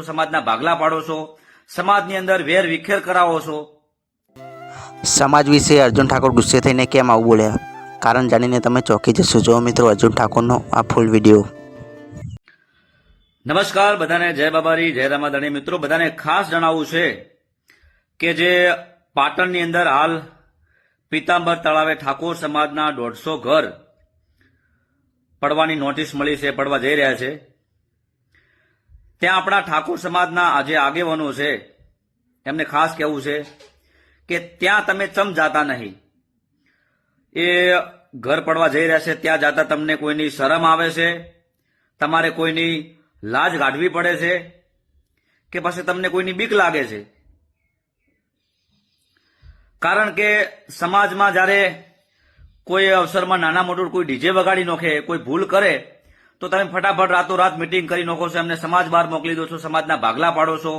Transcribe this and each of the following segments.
સમાજના ભાગલા પાડો છો, સમાજની અંદર વેર વિખેર કરાવો છો। સમાજ વિશે અર્જુન ઠાકોર ગુસ્સે થઈને કેમ આવું બોલ્યા, કારણ જાણીને તમે ચોંકી જશો। જો મિત્રો અર્જુન ઠાકોરનો આ ફૂલ વિડીયો। નમસ્કાર બધાને, જય બાબારી, જય રામાધણી। મિત્રો બધાને ખાસ જણાવવું છે કે જે પાટણની અંદર હાલ પીતાંબર તળાવે ઠાકોર સમાજના 150 ઘર પડવાની નોટિસ મળી છે, પડવા જઈ રહ્યા છે। ત્યાં આપણા ઠાકોર સમાજના આજે આગેવાનો છે, એમને ખાસ કહેવું છે કે ત્યાં તમે ચમ જાતા નહીં। એ ઘર પડવા જઈ રહ્યા છે, ત્યાં જાતા તમને કોઈની શરમ આવે છે, તમારે કોઈની લાજ કાઢવી પડે છે કે પછી તમને કોઈની બીક લાગે છે? કારણ કે સમાજમાં જ્યારે કોઈ અવસરમાં નાના મોટું કોઈ ડીજે વગાડી નાખે, કોઈ ભૂલ કરે તો તમે ફટાફટ રાતોરાત મિટિંગ કરી નાખો છો, એમને સમાજ બહાર મોકલી દો છો, સમાજના ભાગલા પાડો છો,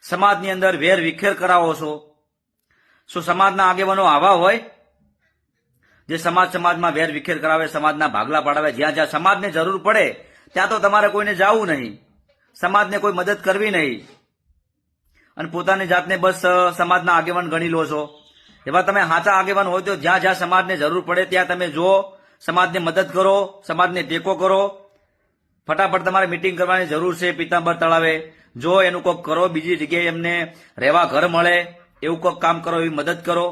સમાજની અંદર વેર વિખેર કરાવો છો। શું સમાજના આગેવાનો આવા હોય જે સમાજમાં વેર વિખેર કરાવે, સમાજના ભાગલા પાડાવે? જ્યાં જ્યાં સમાજને જરૂર પડે ત્યાં તો તમારે કોઈને જાવું નહીં, સમાજને કોઈ મદદ કરવી નહીં, અને પોતાની જાતને બસ સમાજના આગેવાન ગણી લો છો। એવા તમે સાચા આગેવાન હોય તો જ્યાં જ્યાં સમાજને જરૂર પડે ત્યાં તમે જો સમાજને મદદ કરો, સમાજને ટેકો કરો। ફટાફટ તમારે મિટિંગ કરવાની જરૂર છે પીતાંબર તળાવે, જો એનું કોઈક કરો, બીજી જગ્યાએ એમને રહેવા ઘર મળે એવું કોઈક કામ કરો, એવી મદદ કરો।